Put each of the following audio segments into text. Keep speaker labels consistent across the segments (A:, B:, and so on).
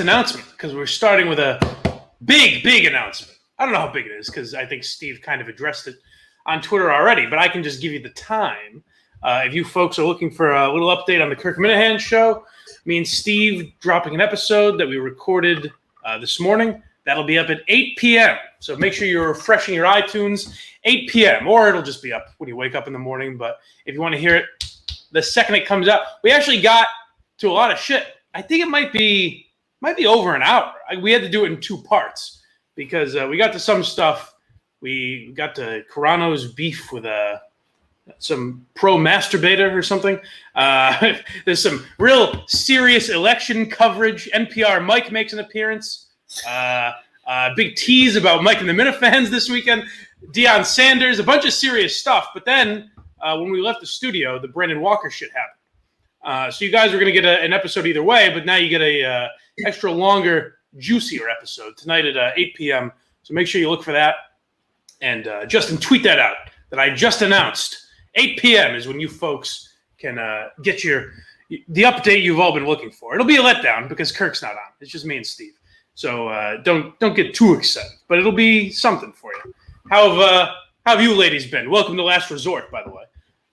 A: Announcement, because we're starting with a big announcement. I don't know how big it is because I think Steve kind of addressed it on Twitter already, but I can just give you the time. If you folks are looking for a little update on the Kirk Minahan show, me and Steve dropping an episode that we recorded this morning. That'll be up at 8 p.m. So make sure you're refreshing your iTunes 8 p.m. or it'll just be up when you wake up in the morning. But if you want to hear it the second it comes out, we actually got to a lot of shit. I think it might be over an hour. We had to do it in two parts because we got to some stuff. We got to Carano's beef with some pro-masturbator or something. There's some real serious election coverage. NPR Mike makes an appearance. Big tease about Mike and the Minifans this weekend. Deion Sanders, a bunch of serious stuff. But then when we left the studio, the Brandon Walker shit happened. So you guys were going to get an episode either way, but now you get a extra longer, juicier episode tonight at 8 p.m. So make sure you look for that. And Justin, tweet that out that I just announced. 8 p.m. is when you folks can get the update you've all been looking for. It'll be a letdown because Kirk's not on. It's just me and Steve. So don't get too excited, but it'll be something for you. How have you ladies been? Welcome to Last Resort, by the way.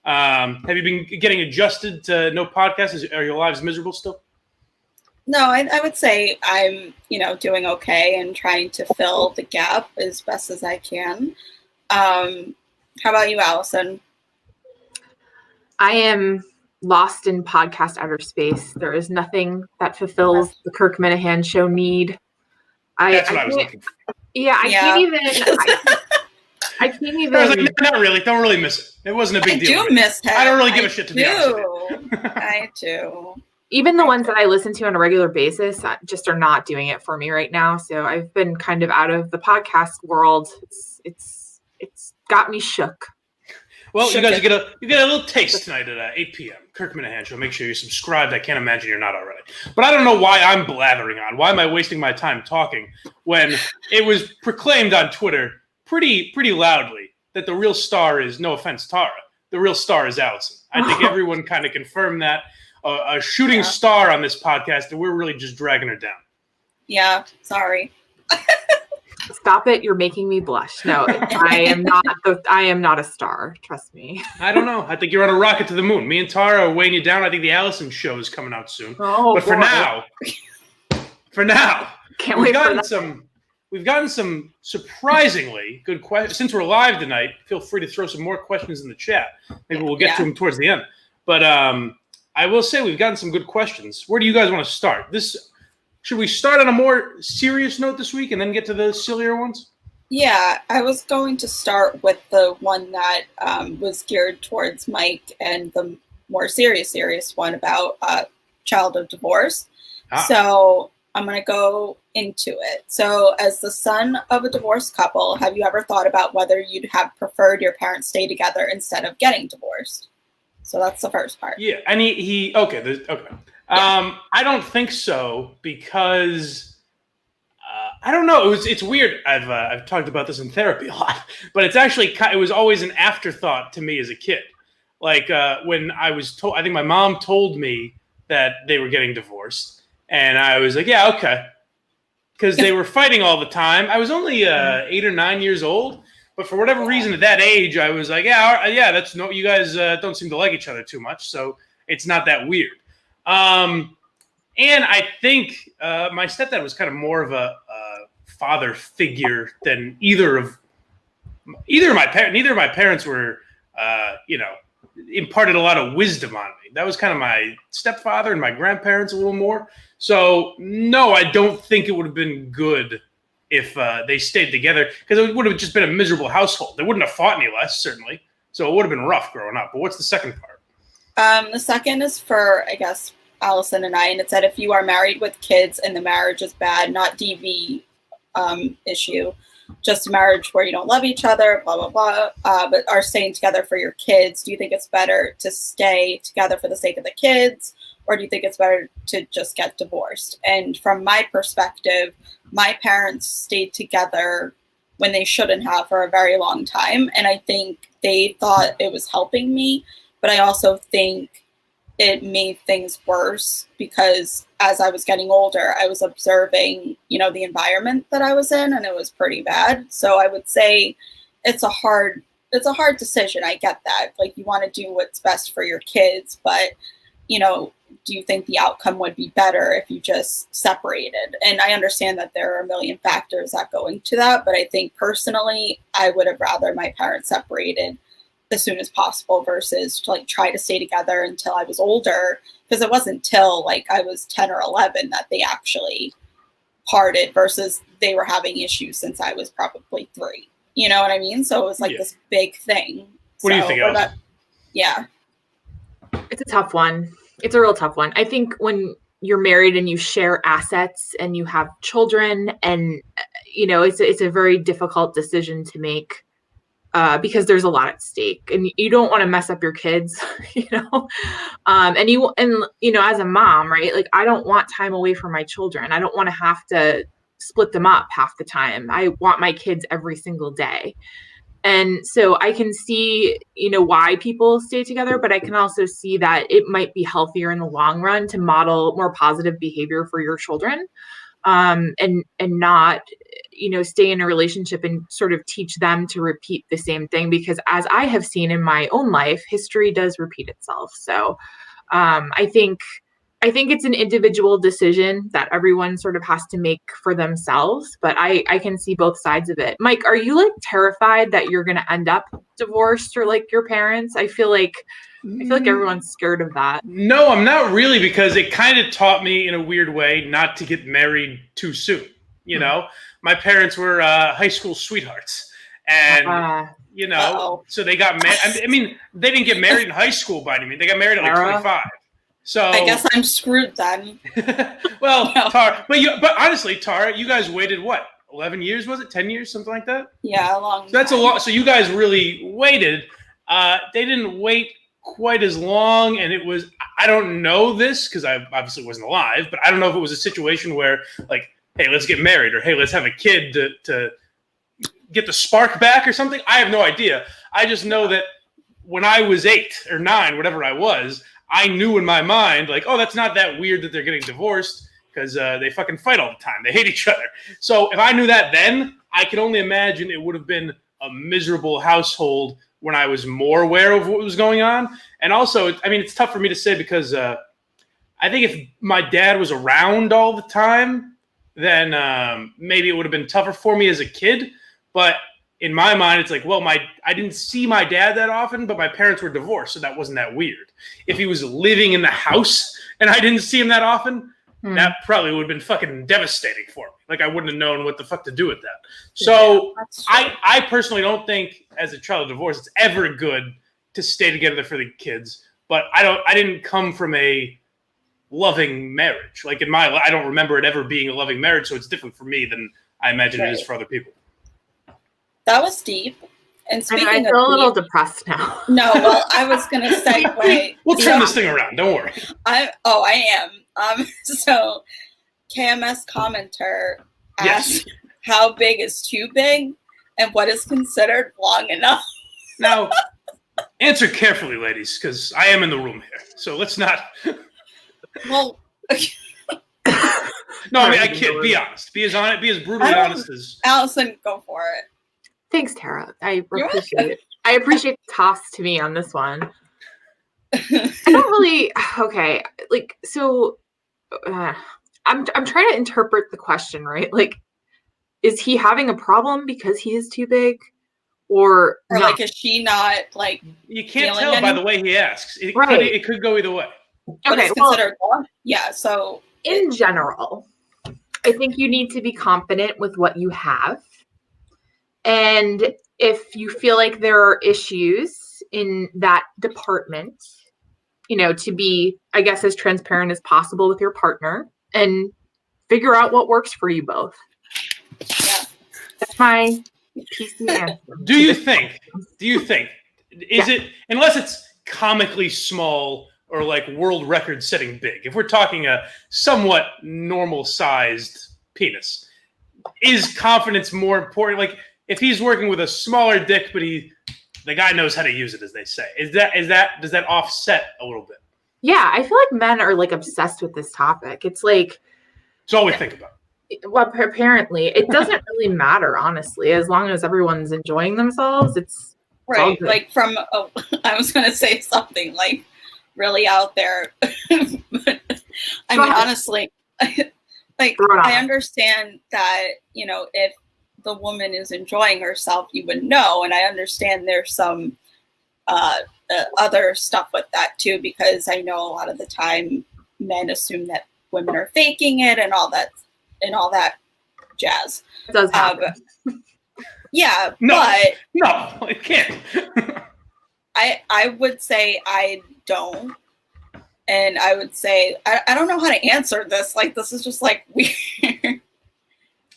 A: Have you been getting adjusted to no podcasts? Are your lives miserable still?
B: No, I would say I'm, doing okay and trying to fill the gap as best as I can. How about you, Allison?
C: I am lost in podcast outer space. There is nothing that fulfills the Kirk Minahan show need.
A: That's what I was looking for.
C: Yeah, I can't even. I can't even.
A: I was like, not really. Don't really miss it. It wasn't a big deal.
B: I do miss him.
A: I don't really give a shit to be honest with you.
B: I do.
C: Even the ones that I listen to on a regular basis just are not doing it for me right now. So I've been kind of out of the podcast world. It's got me shook.
A: Well, you guys get a little taste tonight at 8 p.m. Kirk Minahan Show. Make sure you're subscribed. I can't imagine you're not already. But I don't know why I'm blathering on. Why am I wasting my time talking when it was proclaimed on Twitter pretty loudly that the real star is, no offense, Tara. The real star is Allison. I think everyone kind of confirmed that. A shooting star on this podcast, and we're really just dragging her down.
B: Yeah, sorry.
C: Stop it! You're making me blush. No, I am not. I am not a star. Trust me.
A: I don't know. I think you're on a rocket to the moon. Me and Tara are weighing you down. I think the Allison show is coming out soon.
C: Oh,
A: but for now,
C: can't wait for that.
A: We've gotten some surprisingly good questions. Since we're live tonight, feel free to throw some more questions in the chat. Maybe we'll get to them towards the end. But I will say we've gotten some good questions. Where do you guys want to start? Should we start on a more serious note this week and then get to the sillier ones?
B: Yeah, I was going to start with the one that was geared towards Mike and the more serious one about child of divorce. So I'm going to go into it. So as the son of a divorced couple, have you ever thought about whether you'd have preferred your parents stay together instead of getting divorced? So that's the first part.
A: Yeah, and he okay. Yeah. I don't think so because I don't know. It's weird. I've talked about this in therapy a lot, but it was always an afterthought to me as a kid. Like when I was told, I think my mom told me that they were getting divorced, and I was like, yeah, okay, because they were fighting all the time. I was only 8 or 9 years old. But for whatever reason, at that age, I was like, yeah, that's no. You guys don't seem to like each other too much, so it's not that weird. And I think my stepdad was kind of more of a father figure than either of my parents. Neither of my parents were, imparted a lot of wisdom on me. That was kind of my stepfather and my grandparents a little more. So no, I don't think it would have been good if they stayed together, because it would have just been a miserable household. They wouldn't have fought any less, certainly. So it would have been rough growing up. But what's the second part?
B: The second is for, I guess, Allison and I, and it said if you are married with kids and the marriage is bad, not DV issue, just a marriage where you don't love each other, blah, blah, blah, but are staying together for your kids, do you think it's better to stay together for the sake of the kids, or do you think it's better to just get divorced? And from my perspective, my parents stayed together when they shouldn't have for a very long time. And I think they thought it was helping me. But I also think it made things worse because as I was getting older, I was observing, the environment that I was in, and it was pretty bad. So I would say it's a hard decision. I get that. Like, you want to do what's best for your kids, but, do you think the outcome would be better if you just separated? And I understand that there are a million factors that go into that, but I think personally, I would have rather my parents separated as soon as possible versus like try to stay together until I was older, because it wasn't till like I was 10 or 11 that they actually parted versus they were having issues since I was probably 3. You know what I mean? So it was like this big thing.
A: What do you think, Alice?
B: Yeah.
C: It's a tough one. It's a real tough one. I think when you're married and you share assets and you have children, and it's a very difficult decision to make because there's a lot at stake, and you don't want to mess up your kids, and as a mom, right? Like, I don't want time away from my children. I don't want to have to split them up half the time. I want my kids every single day. And so I can see, why people stay together, but I can also see that it might be healthier in the long run to model more positive behavior for your children, and not, stay in a relationship and sort of teach them to repeat the same thing, because as I have seen in my own life, history does repeat itself. So I think it's an individual decision that everyone sort of has to make for themselves, but I can see both sides of it. Mike, are you like terrified that you're going to end up divorced or like your parents? I feel like everyone's scared of that.
A: No, I'm not really, because it kind of taught me in a weird way not to get married too soon. My parents were high school sweethearts, and so they got married. I mean, they didn't get married in high school by any means. They got married at like 25. So
B: I guess I'm screwed then.
A: Well, no. Tara, but honestly, Tara, you guys waited what? 11 years, was it? 10 years, something like that?
B: Yeah, a long time.
A: So that's a lot. So you guys really waited. They didn't wait quite as long, and it was, I don't know this because I obviously wasn't alive, but I don't know if it was a situation where like, hey, let's get married, or hey, let's have a kid to get the spark back or something. I have no idea. I just know that when I was 8 or 9, whatever I was, I knew in my mind, like, oh, that's not that weird that they're getting divorced because they fucking fight all the time. They hate each other. So if I knew that then, I can only imagine it would have been a miserable household when I was more aware of what was going on. And also, I mean, it's tough for me to say because I think if my dad was around all the time, then maybe it would have been tougher for me as a kid. But in my mind, it's like, well, I didn't see my dad that often, but my parents were divorced, so that wasn't that weird. If he was living in the house and I didn't see him that often, that probably would have been fucking devastating for me. Like, I wouldn't have known what the fuck to do with that. So I personally don't think as a child of divorce, it's ever good to stay together for the kids. But I didn't come from a loving marriage. Like I don't remember it ever being a loving marriage, so it's different for me than I imagine it is for other people.
B: That was deep. And speaking
C: I feel a little depressed now.
B: No, well, I was going to segue.
A: We'll turn this thing around. Don't worry.
B: I am. So KMS commenter asked, how big is too big and what is considered long enough?
A: Now, answer carefully, ladies, because I am in the room here. So let's not.
B: Well,
A: no, I mean, I kid. Be honest. Be as brutally honest as.
B: Allison, go for it.
C: Thanks, Tara. I appreciate it. I appreciate the toss to me on this one. I don't really. Okay, like so. I'm trying to interpret the question, right? Like, is he having a problem because he is too big, or
B: like is she not like?
A: You can't tell by the way he asks.
C: Right.
A: It could go either way.
B: But it's considered long. Yeah. So
C: in general, I think you need to be confident with what you have. And if you feel like there are issues in that department, to be, I guess, as transparent as possible with your partner and figure out what works for you both.
B: Yeah.
C: That's my PC answer.
A: Do you think, is it, unless it's comically small or like world record setting big, if we're talking a somewhat normal sized penis, is confidence more important? Like, if he's working with a smaller dick, but the guy knows how to use it, as they say, does that offset a little bit?
C: Yeah, I feel like men are like obsessed with this topic. It's like,
A: It's all we think about.
C: well, apparently it doesn't really matter, honestly, as long as everyone's enjoying themselves. It's all
B: Right.
C: good.
B: Like I was going to say something like really out there. I mean, honestly, like I understand that, you know, if the woman is enjoying herself, you would know. And I understand there's some other stuff with that too, because I know a lot of the time men assume that women are faking it and all that jazz.
C: It does happen.
B: Yeah,
A: No,
B: but
A: no, it can't.
B: I would say I don't. And I would say, I don't know how to answer this. Like, this is just like weird.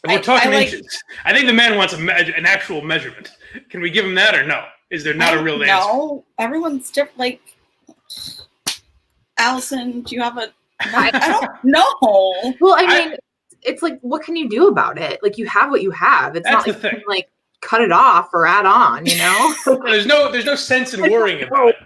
A: We're talking inches. I think the man wants an actual measurement. Can we give him that or no? Is there not a real answer?
B: No, everyone's different. Like, Allison, do you have a? I don't know.
C: Well, I mean, it's like, what can you do about it? Like, you have what you have. It's not like you can, like, cut it off or add on. You know,
A: there's no sense in worrying about it.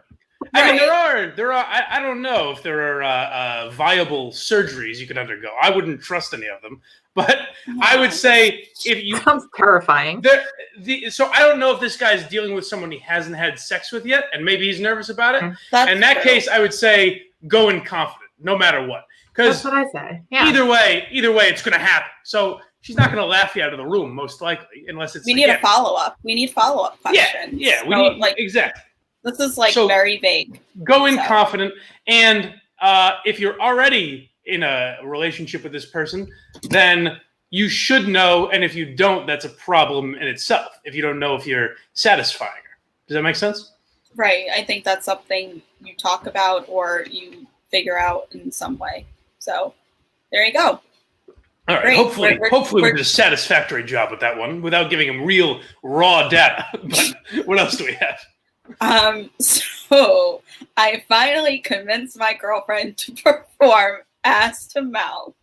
A: I mean, there are. I don't know if there are viable surgeries you could undergo. I wouldn't trust any of them, but I would say if you
C: sounds terrifying.
A: So I don't know if this guy's dealing with someone he hasn't had sex with yet, and maybe he's nervous about it. In that case, I would say go in confident, no matter what. Because
C: that's what I say. Yeah.
A: Either way, it's going to happen. So she's not going to laugh you out of the room, most likely, unless it's.
B: We need a follow up. We need follow up questions.
A: Yeah. We need exactly.
B: This is like very vague.
A: Go in confident, and if you're already in a relationship with this person, then you should know. And if you don't, that's a problem in itself. If you don't know if you're satisfying her, does that make sense?
B: Right. I think that's something you talk about or you figure out in some way. So there you go.
A: All right. Great. Hopefully we did a satisfactory job with that one without giving him real raw data. But what else do we have?
B: So I finally convinced my girlfriend to perform ass to mouth.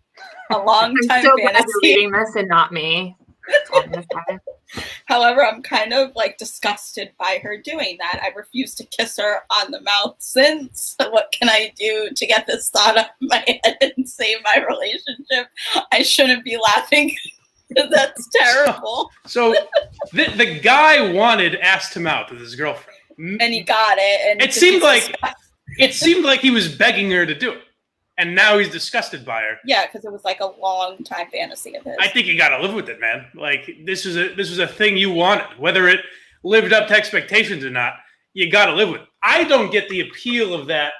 B: A long time
C: I'm so glad
B: fantasy.
C: you're reading this and not me.
B: However, I'm kind of like disgusted by her doing that. I refuse to kiss her on the mouth since. What can I do to get this thought out of my head and save my relationship? I shouldn't be laughing. That's terrible.
A: So the guy wanted ass to mouth with his girlfriend.
B: And he got it. And
A: it seemed like he was begging her to do it. And now he's disgusted by her.
B: Yeah, because it was like a long time fantasy of his.
A: I think you gotta live with it, man. Like this was a thing you wanted. Whether it lived up to expectations or not, you gotta live with it. I don't get the appeal of that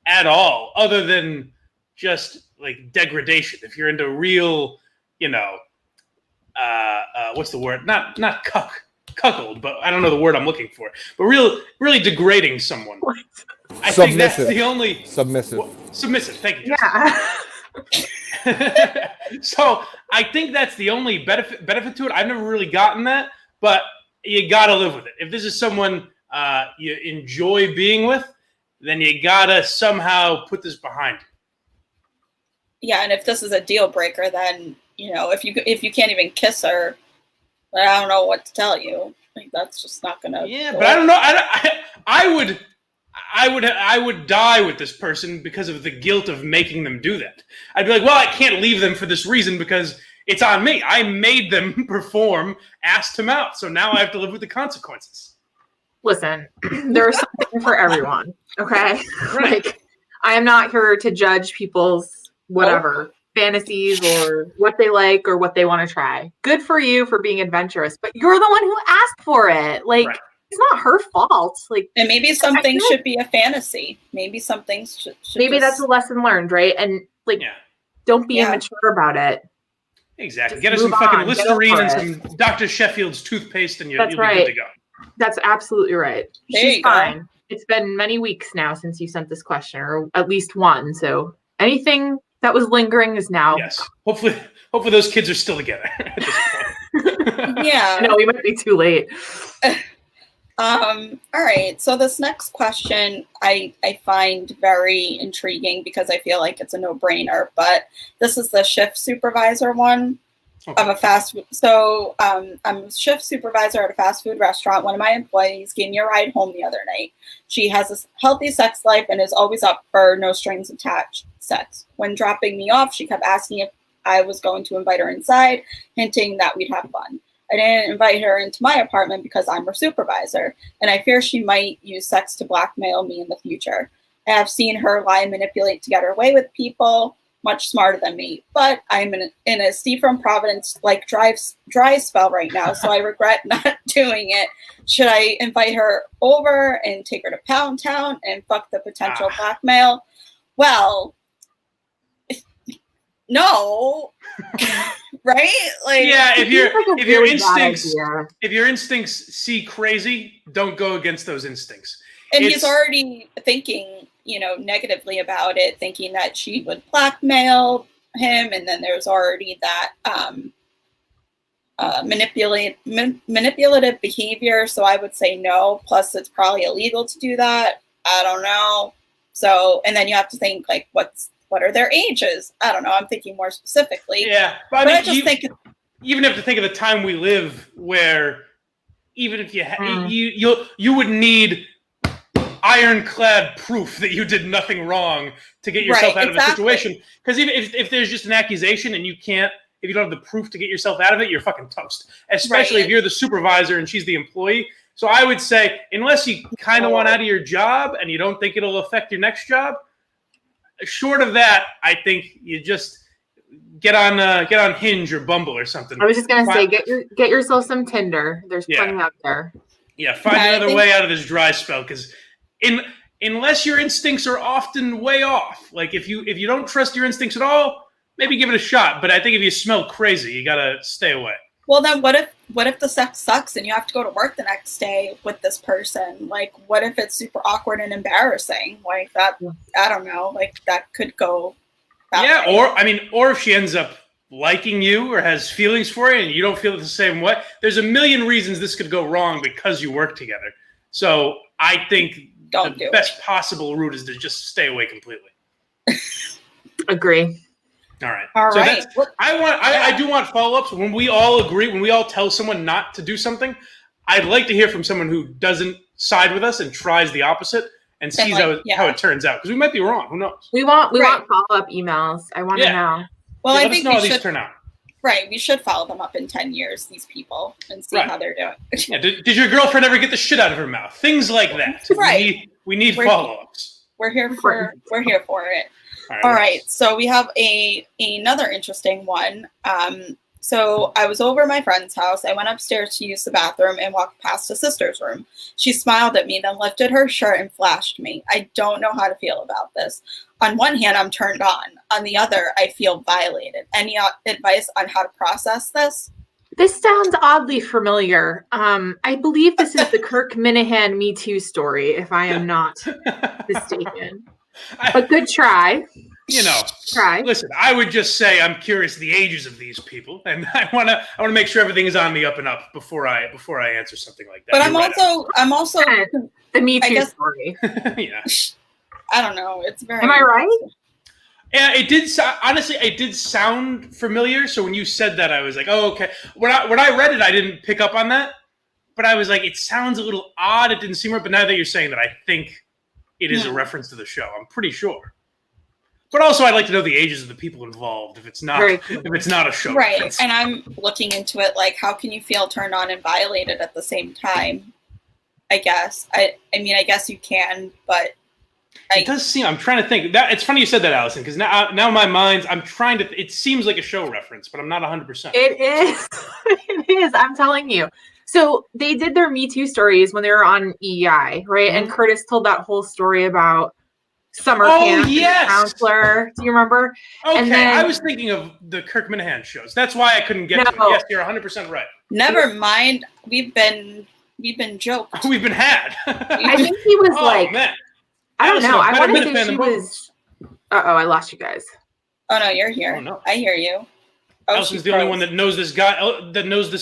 A: at all, other than just like degradation. If you're into real, what's the word? Not cuckold, but I don't know the word I'm looking for. But really degrading someone.
D: What?
A: I think that's the only
D: submissive.
A: Submissive. Thank you.
C: Yeah.
A: So I think that's the only benefit to it. I've never really gotten that, but you gotta live with it. If this is someone you enjoy being with, then you gotta somehow put this behind you.
B: Yeah, and if this is a deal breaker, then if you can't even kiss her, I don't know what to tell you. Like that's just not gonna.
A: Yeah, but I don't know. I would die with this person because of the guilt of making them do that. I'd be like, well, I can't leave them for this reason because it's on me. I made them perform ass to mouth, so now I have to live with the consequences.
C: Listen, there's something for everyone. Okay,
A: Right.
C: Like I am not here to judge people's whatever fantasies or what they like or what they want to try. Good for you for being adventurous, but you're the one who asked for it. Like. Right. It's not her fault. Like,
B: and maybe some things should be a fantasy. Maybe some things should
C: maybe that's a lesson learned, right? And don't be immature about it.
A: Exactly. Get us some fucking Listerine and some Dr. Sheffield's toothpaste, and you'll be good to go.
C: That's absolutely right.
B: She's
C: fine. It's been many weeks now since you sent this question, or at least one. So anything that was lingering is now.
A: Yes. Hopefully those kids are still together at this point.
B: Yeah.
C: No, we might be too late.
B: All right. So this next question I find very intriguing because I feel like it's a no-brainer, but this is the shift supervisor one. of a fast food. So I'm a shift supervisor at a fast food restaurant. One of my employees gave me a ride home the other night. She has a healthy sex life and is always up for no strings attached sex. When dropping me off, she kept asking if I was going to invite her inside, hinting that we'd have fun. I didn't invite her into my apartment because I'm her supervisor, and I fear she might use sex to blackmail me in the future. I have seen her lie and manipulate to get her way with people, much smarter than me. But I'm in a Steve from Providence like dry spell right now, so I regret not doing it. Should I invite her over and take her to Pound Town and fuck the potential blackmail? Well, no. Right? Like,
A: yeah, if your
C: if
A: your instincts see crazy, don't go against those instincts.
B: And he's already thinking, negatively about it, thinking that she would blackmail him, and then there's already that manipulative behavior. So I would say no. Plus, it's probably illegal to do that. I don't know. So, and then you have to think like, what are their ages? I don't know. I'm thinking more specifically.
A: Yeah,
B: but I just think
A: you even have to think of the time we live, where even if you would need ironclad proof that you did nothing wrong to get yourself out of a situation. Because even if there's just an accusation and if you don't have the proof to get yourself out of it, you're fucking toast. Especially if you're the supervisor and she's the employee. So I would say, unless you kind of want out of your job and you don't think it'll affect your next job, short of that, I think you just get on Hinge or Bumble or something.
C: I was just gonna say, get yourself some Tinder. There's plenty out there.
A: Yeah, find another way out of this dry spell, because unless your instincts are often way off, like if you don't trust your instincts at all, maybe give it a shot. But I think if you smell crazy, you gotta stay away.
B: Well, then what if the sex sucks and you have to go to work the next day with this person? Like, what if it's super awkward and embarrassing? Like that, I don't know. Like that could go. That way.
A: or if she ends up liking you or has feelings for you and you don't feel it the same way, there's a million reasons this could go wrong because you work together. So I think the best possible route is to just stay away completely.
C: Agree.
A: All right.
B: So
A: I do want follow-ups. When we all agree, when we all tell someone not to do something, I'd like to hear from someone who doesn't side with us and tries the opposite and sees how it turns out. Because we might be wrong. Who knows?
C: We want follow-up emails. I want to know.
B: Well,
A: I think we should turn out.
B: Right. We should follow them up in 10 years, these people, and see how they're doing.
A: Yeah. Did your girlfriend ever get the shit out of her mouth? Things like that.
B: Right.
A: We need follow-ups.
B: We're here for it. All right. So we have another interesting one. So I was over at my friend's house. I went upstairs to use the bathroom and walked past a sister's room. She smiled at me, then lifted her shirt and flashed me. I don't know how to feel about this. On one hand, I'm turned on. On the other, I feel violated. Any advice on how to process this?
C: This sounds oddly familiar. I believe this is the Kirk Minahan Me Too story, if I am not mistaken. But good try.
A: Listen, I would just say I'm curious the ages of these people, and I want to make sure everything is on the up and up before I answer something like that.
B: But I'm also
C: the Me Too story.
A: Yeah.
B: I don't know. It's very.
C: Am I right?
A: Yeah, it did. Honestly, it did sound familiar. So when you said that, I was like, "Oh, okay." When I read it, I didn't pick up on that, but I was like, "It sounds a little odd. It didn't seem right." But now that you're saying that, I think it is a reference to the show. I'm pretty sure. But also, I'd like to know the ages of the people involved if it's not a show.
B: Right,
A: reference.
B: And I'm looking into it. Like, how can you feel turned on and violated at the same time? I guess. I mean, I guess you can, but.
A: It does seem. I'm trying to think. That it's funny you said that, Allison, because now my mind's. I'm trying to. It seems like a show reference, but I'm not 100%.
C: It is. It is. I'm telling you. So they did their Me Too stories when they were on EI, right? Mm-hmm. And Curtis told that whole story about summer camp counselor. Do you remember?
A: Okay,
C: and then,
A: I was thinking of the Kirk Minahan shows. That's why I couldn't get to it. Yes, you're 100% right.
B: Never mind. We've been joked.
A: We've been had.
C: I think he was
A: man.
C: I don't know. I want to say she was. I lost you guys.
B: Oh no, you're here.
A: Oh, no.
B: I hear you.
A: Allison's the only one that knows this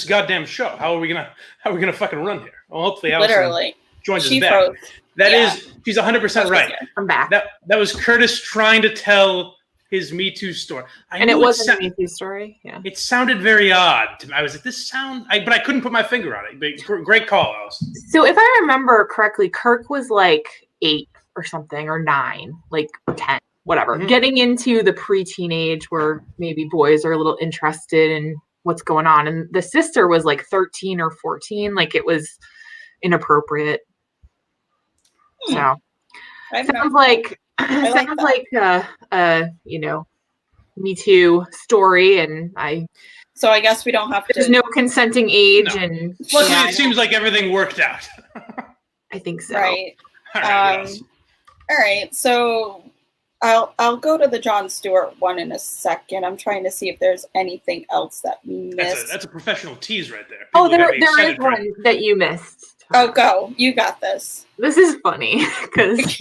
A: goddamn show. How are we gonna fucking run here? Well, hopefully Allison joins us back.
B: Froze.
A: She's 100% right.
C: I'm back.
A: That was Curtis trying to tell his Me Too story.
C: And it wasn't a Me Too story. Yeah.
A: It sounded very odd to me. I was like, but I couldn't put my finger on it. But great call, Allison.
C: So if I remember correctly, Kirk was like 8 or something, or 9, like 10, whatever.
A: Mm-hmm.
C: Getting into the pre-teenage where maybe boys are a little interested in what's going on. And the sister was like 13 or 14. Like it was inappropriate. So sounds like Me Too story, and
B: So I guess we don't have to.
C: There's no consenting age, and
A: luckily it seems like everything worked out.
C: I think so.
B: Right.
A: All
B: right. So I'll go to the Jon Stewart one in a second. I'm trying to see if there's anything else that we missed.
A: That's a professional tease right there.
C: There is one that you missed.
B: Oh, go. You got this.
C: This is funny because,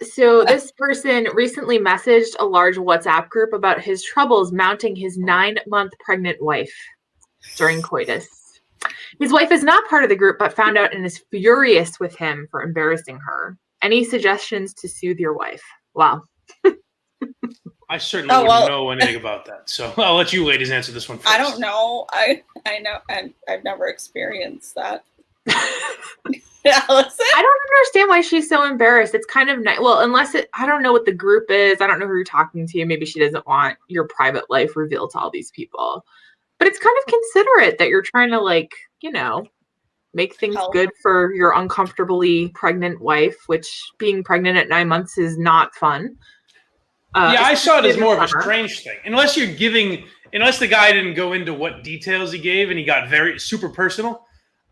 C: so this person recently messaged a large WhatsApp group about his troubles mounting his 9-month pregnant wife during coitus. His wife is not part of the group, but found out and is furious with him for embarrassing her. Any suggestions to soothe your wife? Wow.
A: I certainly wouldn't know anything about that. So I'll let you ladies answer this one first.
B: I don't know. I know, and I've never experienced that. Allison?
C: I don't understand why she's so embarrassed. It's kind of nice. Well, I don't know what the group is. I don't know who you're talking to. Maybe she doesn't want your private life revealed to all these people. But it's kind of considerate that you're trying to make things good for your uncomfortably pregnant wife, which being pregnant at 9 months is not fun.
A: I saw it as more of a strange thing. Unless the guy didn't go into what details he gave and he got very super personal,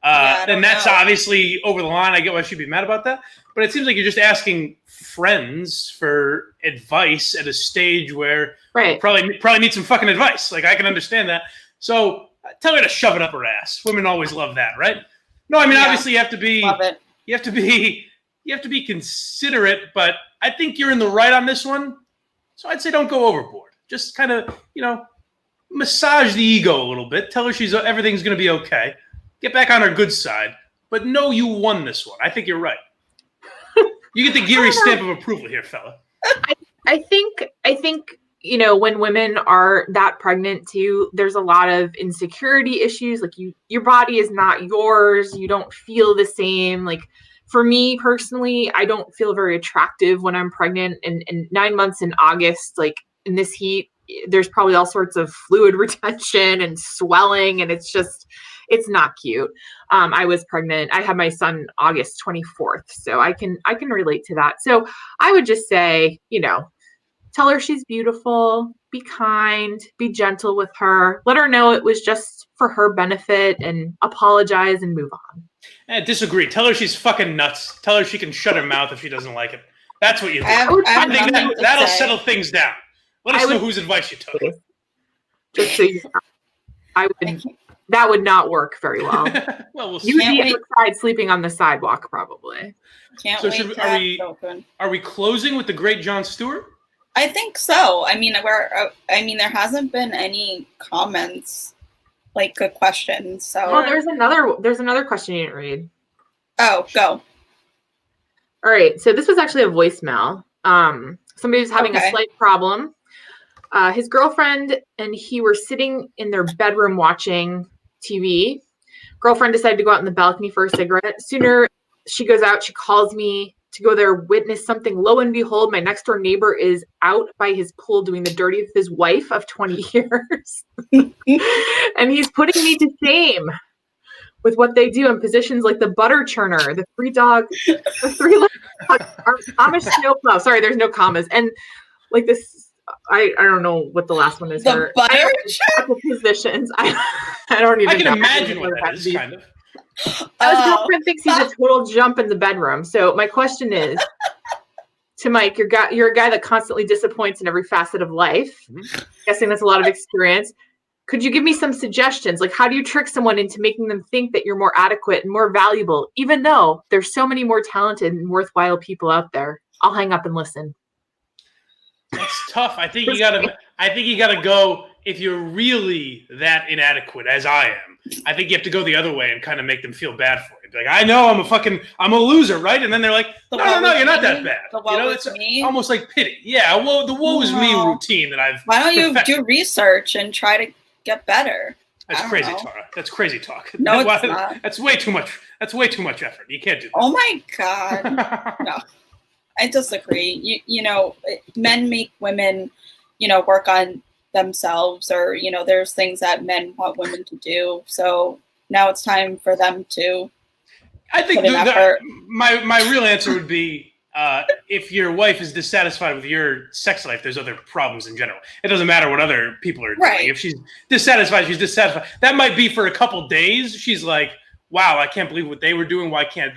A: then that's obviously over the line. I get why she'd be mad about that. But it seems like you're just asking friends for advice at a stage where you probably need some fucking advice. Like, I can understand that. So tell her to shove it up her ass. Women always love that, right? No, I mean, obviously you have to be considerate, but I think you're in the right on this one. So I'd say don't go overboard. Just kind of, massage the ego a little bit. Tell her everything's going to be okay. Get back on her good side. But no, you won this one. I think you're right. You get the Geary stamp of approval here, fella.
C: I think when women are that pregnant too, there's a lot of insecurity issues. Like your body is not yours. You don't feel the same. Like for me personally, I don't feel very attractive when I'm pregnant, and 9 months in August, like in this heat, there's probably all sorts of fluid retention and swelling, and it's not cute. I was pregnant. I had my son August 24th. So I can relate to that. So I would just say, tell her she's beautiful, be kind, be gentle with her, let her know it was just for her benefit, and apologize and move on.
A: I disagree. Tell her she's fucking nuts. Tell her she can shut her mouth if she doesnn't like it. That's what you do. I think that'll settle things down. Let us know whose advice you took.
C: Just so you know, that would not work very well.
A: Well,
C: you would be outside sleeping on the sidewalk, probably.
A: Are we closing with the great Jon Stewart?
B: I think so. I mean, there hasn't been any comments, like good questions. So
C: there's another question you didn't read.
B: Oh, go.
C: All right. So this was actually a voicemail. Somebody was having a slight problem. His girlfriend and he were sitting in their bedroom watching TV. Girlfriend decided to go out in the balcony for a cigarette. Sooner she goes out, she calls me to go there, witness something. Lo and behold, my next door neighbor is out by his pool doing the dirty with his wife of 20 years. And he's putting me to shame with what they do in positions like the butter churner, the three dog, Amish snowplow. Sorry, there's no commas. And like this, I don't know what the last one is.
B: The butter churner
C: positions. I don't even.
A: I can imagine what that is, kind of.
C: His girlfriend thinks he's a total jump in the bedroom. So my question is to Mike, you're a guy that constantly disappoints in every facet of life. Mm-hmm. Guessing that's a lot of experience. Could you give me some suggestions? Like, how do you trick someone into making them think that you're more adequate and more valuable, even though there's so many more talented and worthwhile people out there? I'll hang up and listen.
A: That's tough. I think you gotta go, if you're really that inadequate as I am, I think you have to go the other way and kind of make them feel bad for you. They'd be like, I know I'm a loser, right? And then they're like, no, you're not that bad. It's almost like pity. Yeah, well, the woe is me routine that I've.
B: Why don't you do research and try to get better?
A: That's crazy, Tara. That's crazy talk.
B: No, it's not.
A: That's way too much. That's way too much effort. You can't do that.
B: Oh my God. No, I disagree. Men make women, work on themselves, or there's things that men want women to do. So now it's time for them to.
A: I think my real answer would be if your wife is dissatisfied with your sex life, there's other problems in general. It doesn't matter what other people are doing. If she's dissatisfied, she's dissatisfied. That might be for a couple days. She's like, wow, I can't believe what they were doing. Why can't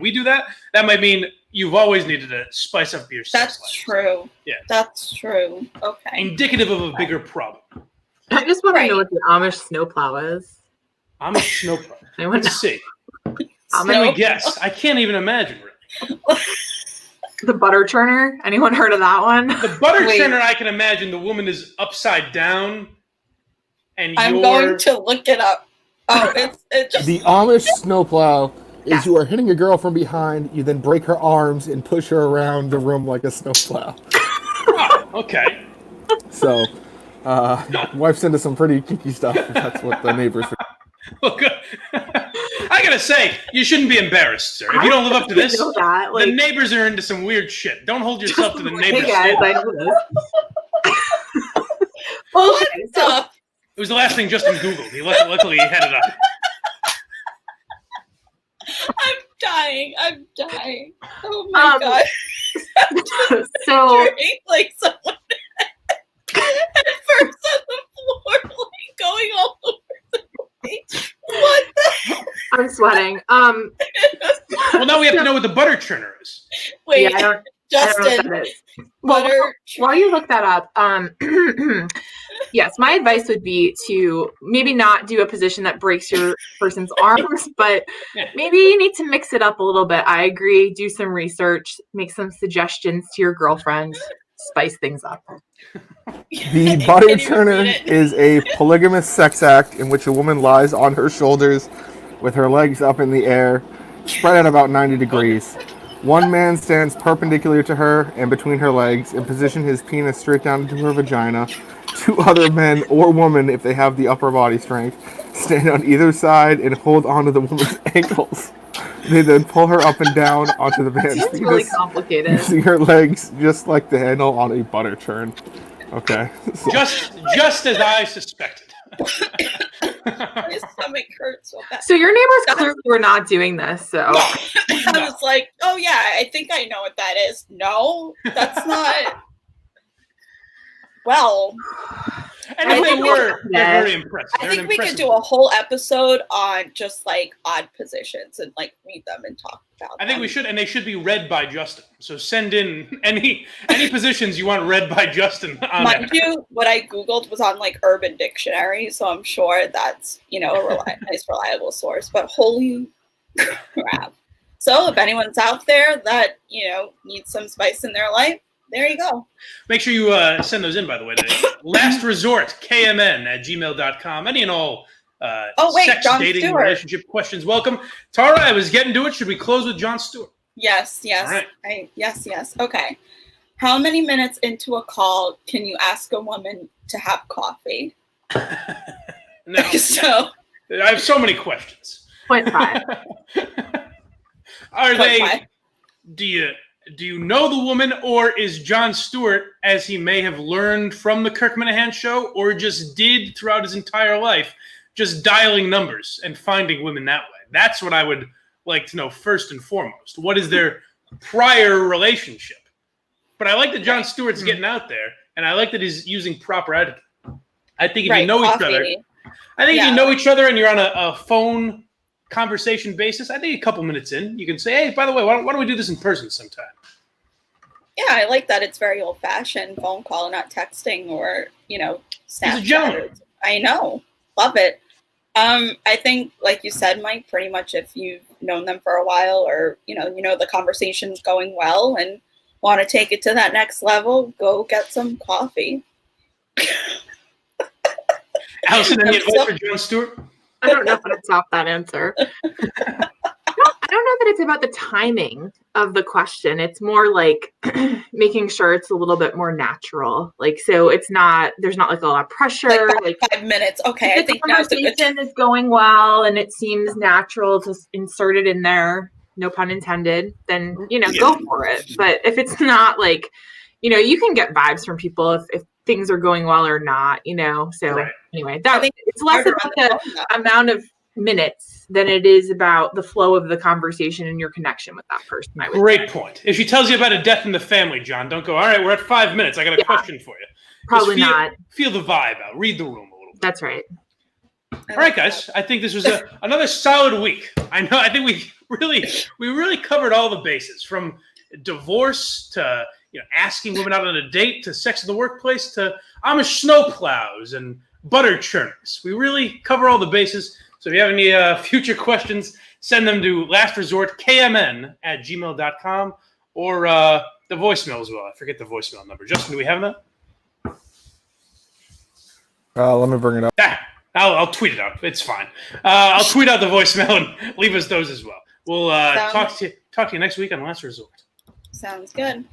A: we do that? That might mean you've always needed to spice up your sex life.
B: That's true.
A: Yeah.
B: That's true. Okay.
A: Indicative of a bigger problem.
C: I just want to know what the Amish snowplow is.
A: Amish snowplow. Let's see. Let me guess. I can't even imagine, really.
C: The butter churner? Anyone heard of that one?
A: The butter churner, I can imagine the woman is upside down, and
B: I'm going to look it up. Oh, it's just...
D: The Amish snowplow is you are hitting a girl from behind, you then break her arms and push her around the room like a snowplow.
A: Oh, okay.
D: So, wife's into some pretty kinky stuff. That's what the neighbors are.
A: Look, I gotta say, you shouldn't be embarrassed, sir. If you don't live up to this, the neighbors are into some weird shit. Don't hold yourself to the neighbors.
C: Hey guys, I know this.
A: It was the last thing Justin Googled. Luckily he had it up.
B: I'm dying. Oh my God.
C: So,
B: like someone at first on the floor, like going all over the place. What the?
C: I'm sweating.
A: Well, now we have to know what the butter churner is.
B: Wait,
C: yeah,
B: Justin.
C: I don't know what that is. Well, while you look that up, yes, my advice would be to maybe not do a position that breaks your person's arms, but maybe you need to mix it up a little bit. I agree. Do some research, make some suggestions to your girlfriend, spice things up.
D: The butter churner is a polygamous sex act in which a woman lies on her shoulders with her legs up in the air, spread at about 90 degrees. One man stands perpendicular to her and between her legs and position his penis straight down into her vagina. Two other men or women, if they have the upper body strength, stand on either side and hold onto the woman's ankles. They then pull her up and down onto the man's penis,
C: really complicated.
D: using her legs just like the handle on a butter churn. Okay.
A: So. Just as I suspected.
B: My stomach hurts so bad.
C: So your neighbors clearly were not doing this, so.
B: I was like, oh yeah, I think I know what that is. No, that's not. Well.
A: And if they were, they're very impressive.
B: I think we could do a whole episode on just like odd positions and like read them and talk about
A: I think we should, and they should be read by Justin. So send in any positions you want read by Justin.
B: Mind you, what I Googled was on like Urban Dictionary, so I'm sure that's, a nice reliable source, but holy crap. So if anyone's out there that, needs some spice in their life, there you go.
A: Make sure you send those in, by the way, to lastresortkmn@gmail.com. Any and all sex,
B: Jon
A: dating,
B: Stewart.
A: relationship questions, welcome. Tara, I was getting to it. Should we close with Jon Stewart?
B: Yes. All right. Yes. Okay. How many minutes into a call can you ask a woman to have coffee?
A: No.
B: So
A: I have so many questions.
C: 0.5.
A: Are they? Do you know the woman, or is Jon Stewart, as he may have learned from the Kirk Minahan show, or just did throughout his entire life, just dialing numbers and finding women that way? That's what I would like to know first and foremost. What is their prior relationship? But I like that Jon Stewart's getting out there, and I like that he's using proper etiquette. I think if you know each other, if you know each other and you're on a phone conversation basis, I think a couple minutes in, you can say, hey, by the way, why don't we do this in person sometime?
B: Yeah, I like that. It's very old-fashioned phone call, not texting or, Snapchat.
A: He's a gentleman.
B: I know. Love it. I think, like you said, Mike, pretty much if you've known them for a while or, the conversation's going well and want to take it to that next level, go get some coffee.
A: Allison, any advice for Jon Stewart?
C: I don't know how to top that answer. it's about the timing of the question. It's more like making sure it's a little bit more natural. Like, so it's not, there's not like a lot of pressure.
B: Like 5 minutes. Okay, I
C: if the
B: think now's a good
C: conversation is going well and it seems natural to insert it in there, no pun intended, then, go for it. But if it's not, like, you can get vibes from people if things are going well or not, so
A: Right.
C: anyway, it's less about the amount of minutes than it is about the flow of the conversation and your connection with that person.
A: Great point. If she tells you about a death in the family, John, don't go, all right, we're at 5 minutes. I got a question for you.
C: Probably not.
A: Feel the vibe out. Read the room a little bit.
C: That's right.
A: All right, guys. I think this was another solid week. I think we really covered all the bases, from divorce to asking women out on a date, to sex in the workplace, to Amish snowplows and butter churners. We really cover all the bases. So if you have any future questions, send them to lastresortkmn@gmail.com or the voicemail as well. I forget the voicemail number. Justin, do we have that?
D: Let me bring it up.
A: I'll tweet it out. It's fine. I'll tweet out the voicemail and leave us those as well. We'll talk to you next week on Last Resort.
B: Sounds good.